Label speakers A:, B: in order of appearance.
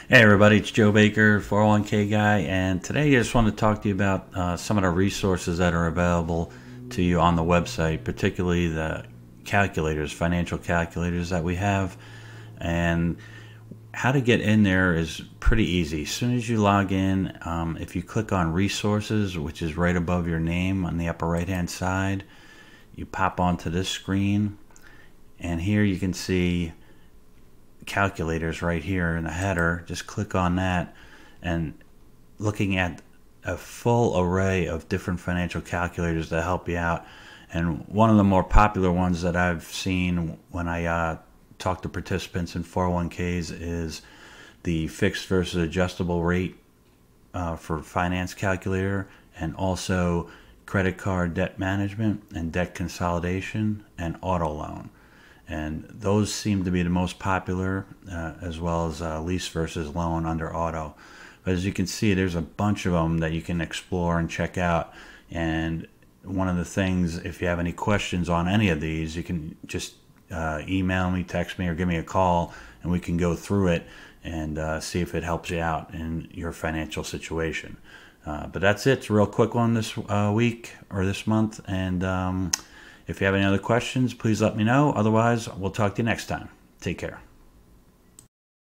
A: Hey everybody, it's Joe Baker, 401k guy, and today I just want to talk to you about some of the resources that are available to you on the website, particularly the calculators, financial calculators that we have. And how to get in there is pretty easy. As soon as you log in, if you click on resources, which is right above your name on the upper right hand side, you pop onto this screen, and here you can see calculators right here in the header. Just click on that, and looking at a full array of different financial calculators that help you out. And one of the more popular ones that I've seen when I talk to participants in 401ks is the fixed versus adjustable rate for finance calculator, and also credit card debt management and debt consolidation and auto loan. And those seem to be the most popular, as well as lease versus loan under auto. But as you can see, there's a bunch of them that you can explore and check out. And one of the things, if you have any questions on any of these, you can just email me, text me, or give me a call, and we can go through it and see if it helps you out in your financial situation. But that's it. It's a real quick one this week or this month. And if you have any other questions, please let me know. Otherwise, we'll talk to you next time. Take care.